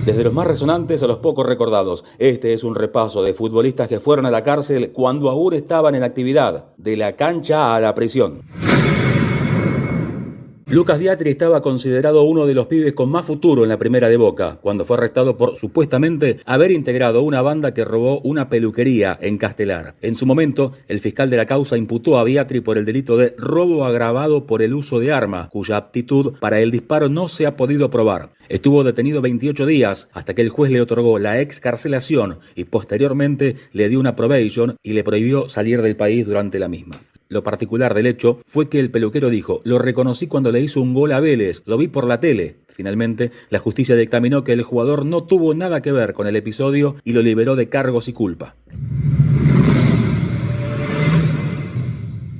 Desde los más resonantes a los poco recordados, este es un repaso de futbolistas que fueron a la cárcel cuando aún estaban en actividad, de la cancha a la prisión. Lucas Diatri estaba considerado uno de los pibes con más futuro en la primera de Boca, cuando fue arrestado por supuestamente haber integrado una banda que robó una peluquería en Castelar. En su momento, el fiscal de la causa imputó a Diatri por el delito de robo agravado por el uso de arma, cuya aptitud para el disparo no se ha podido probar. Estuvo detenido 28 días hasta que el juez le otorgó la excarcelación y posteriormente le dio una probation y le prohibió salir del país durante la misma. Lo particular del hecho fue que el peluquero dijo: lo reconocí cuando le hizo un gol a Vélez, lo vi por la tele. Finalmente, la justicia dictaminó que el jugador no tuvo nada que ver con el episodio y lo liberó de cargos y culpa.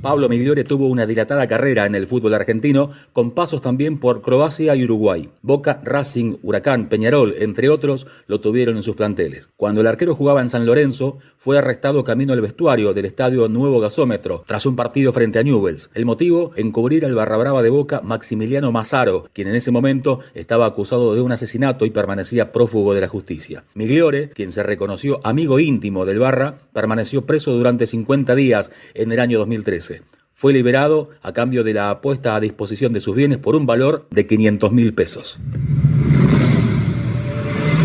Pablo Migliore tuvo una dilatada carrera en el fútbol argentino, con pasos también por Croacia y Uruguay. Boca, Racing, Huracán, Peñarol, entre otros, lo tuvieron en sus planteles. Cuando el arquero jugaba en San Lorenzo, fue arrestado camino al vestuario del estadio Nuevo Gasómetro, tras un partido frente a Newell's. El motivo, encubrir al barrabrava de Boca Maximiliano Massaro, quien en ese momento estaba acusado de un asesinato y permanecía prófugo de la justicia. Migliore, quien se reconoció amigo íntimo del Barra, permaneció preso durante 50 días en el año 2013. Fue liberado a cambio de la puesta a disposición de sus bienes por un valor de 500.000 pesos.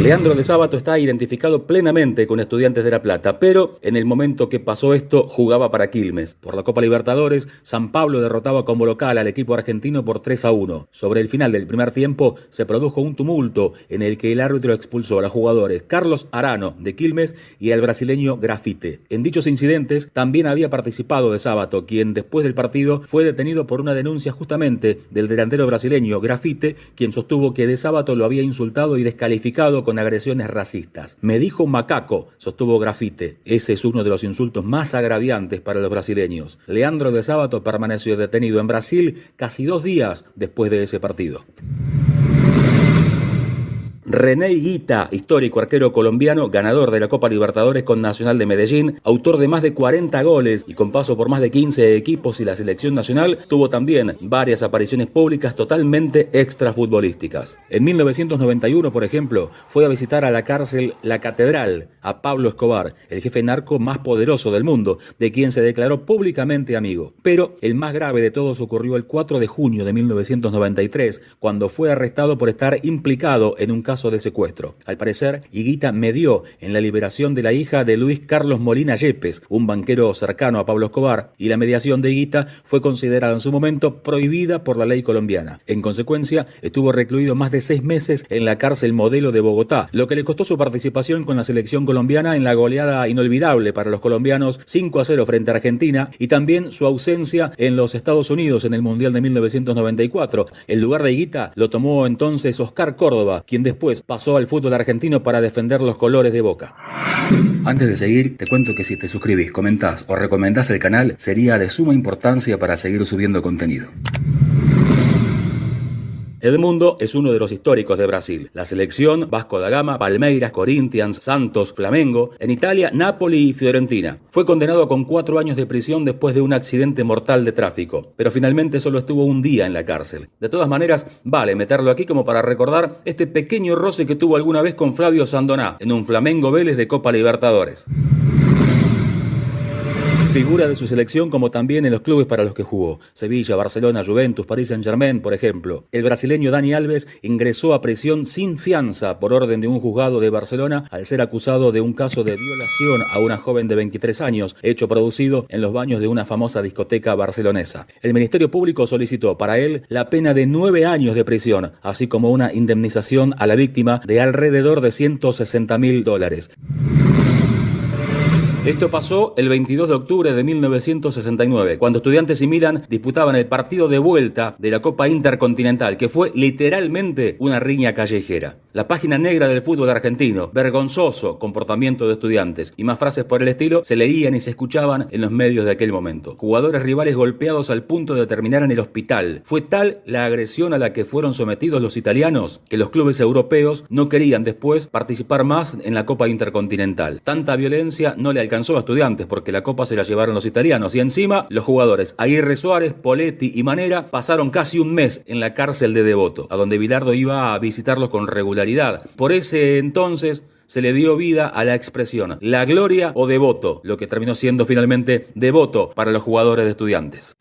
Leandro de Sábato está identificado plenamente con Estudiantes de La Plata, pero en el momento que pasó esto jugaba para Quilmes. Por la Copa Libertadores, San Pablo derrotaba como local al equipo argentino por 3-1. Sobre el final del primer tiempo se produjo un tumulto en el que el árbitro expulsó a los jugadores Carlos Arano de Quilmes y al brasileño Grafite. En dichos incidentes también había participado de Sábato, quien después del partido fue detenido por una denuncia justamente del delantero brasileño Grafite, quien sostuvo que de Sábato lo había insultado y descalificado con agresiones racistas. Me dijo macaco, sostuvo Grafite. Ese es uno de los insultos más agraviantes para los brasileños. Leandro de Sábato permaneció detenido en Brasil casi 2 días después de ese partido. René Higuita, histórico arquero colombiano, ganador de la Copa Libertadores con Nacional de Medellín, autor de más de 40 goles y con paso por más de 15 equipos y la selección nacional, tuvo también varias apariciones públicas totalmente extrafutbolísticas. En 1991, por ejemplo, fue a visitar a la cárcel La Catedral a Pablo Escobar, el jefe narco más poderoso del mundo, de quien se declaró públicamente amigo. Pero el más grave de todos ocurrió el 4 de junio de 1993, cuando fue arrestado por estar implicado en un caso de secuestro. Al parecer, Higuita medió en la liberación de la hija de Luis Carlos Molina Yepes, un banquero cercano a Pablo Escobar, y la mediación de Higuita fue considerada en su momento prohibida por la ley colombiana. En consecuencia, estuvo recluido más de 6 meses en la cárcel Modelo de Bogotá, lo que le costó su participación con la selección colombiana en la goleada inolvidable para los colombianos 5-0 frente a Argentina, y también su ausencia en los Estados Unidos en el Mundial de 1994. El lugar de Higuita lo tomó entonces Oscar Córdoba, quien después pasó al fútbol argentino para defender los colores de Boca. Antes de seguir, te cuento que si te suscribís, comentás o recomendás el canal, sería de suma importancia para seguir subiendo contenido. Edmundo es uno de los históricos de Brasil. La selección, Vasco da Gama, Palmeiras, Corinthians, Santos, Flamengo. En Italia, Napoli y Fiorentina. Fue condenado con 4 años de prisión después de un accidente mortal de tráfico, pero finalmente solo estuvo un día en la cárcel. De todas maneras, vale meterlo aquí como para recordar este pequeño roce que tuvo alguna vez con Flavio Sandoná en un Flamengo Vélez de Copa Libertadores. Figura de su selección como también en los clubes para los que jugó. Sevilla, Barcelona, Juventus, Paris Saint-Germain, por ejemplo. El brasileño Dani Alves ingresó a prisión sin fianza por orden de un juzgado de Barcelona al ser acusado de un caso de violación a una joven de 23 años, hecho producido en los baños de una famosa discoteca barcelonesa. El Ministerio Público solicitó para él la pena de 9 años de prisión, así como una indemnización a la víctima de alrededor de $160.000. Esto pasó el 22 de octubre de 1969, cuando Estudiantes y Milan disputaban el partido de vuelta de la Copa Intercontinental, que fue literalmente una riña callejera. La página negra del fútbol argentino, vergonzoso comportamiento de Estudiantes y más frases por el estilo se leían y se escuchaban en los medios de aquel momento. Jugadores rivales golpeados al punto de terminar en el hospital. Fue tal la agresión a la que fueron sometidos los italianos que los clubes europeos no querían después participar más en la Copa Intercontinental. Tanta violencia no le alcanzó alcanzó a Estudiantes porque la copa se la llevaron los italianos y encima los jugadores Aguirre Suárez, Poletti y Manera pasaron casi un mes en la cárcel de Devoto, a donde Bilardo iba a visitarlos con regularidad. Por ese entonces se le dio vida a la expresión la gloria o Devoto, lo que terminó siendo finalmente Devoto para los jugadores de Estudiantes.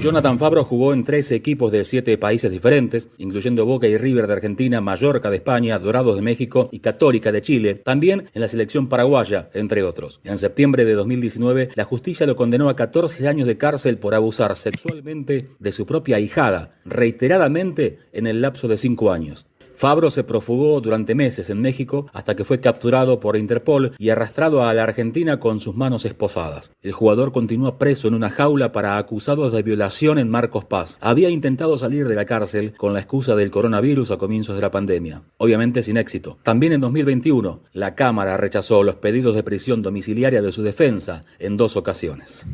Jonathan Fabro jugó en 13 equipos de 7 países diferentes, incluyendo Boca y River de Argentina, Mallorca de España, Dorados de México y Católica de Chile, también en la selección paraguaya, entre otros. En septiembre de 2019, la justicia lo condenó a 14 años de cárcel por abusar sexualmente de su propia ahijada, reiteradamente en el lapso de 5 años. Fabro se profugó durante meses en México hasta que fue capturado por Interpol y arrastrado a la Argentina con sus manos esposadas. El jugador continúa preso en una jaula para acusados de violación en Marcos Paz. Había intentado salir de la cárcel con la excusa del coronavirus a comienzos de la pandemia, obviamente sin éxito. También en 2021, la Cámara rechazó los pedidos de prisión domiciliaria de su defensa en 2 ocasiones.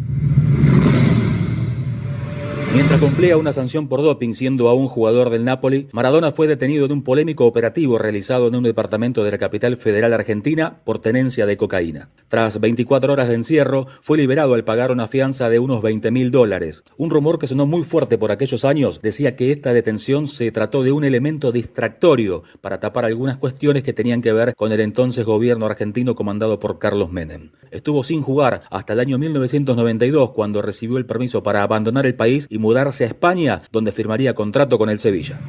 Mientras cumplía una sanción por doping siendo aún jugador del Napoli, Maradona fue detenido en un polémico operativo realizado en un departamento de la capital federal argentina por tenencia de cocaína. Tras 24 horas de encierro, fue liberado al pagar una fianza de unos $20.000. Un rumor que sonó muy fuerte por aquellos años decía que esta detención se trató de un elemento distractorio para tapar algunas cuestiones que tenían que ver con el entonces gobierno argentino comandado por Carlos Menem. Estuvo sin jugar hasta el año 1992, cuando recibió el permiso para abandonar el país y mudarse a España, donde firmaría contrato con el Sevilla.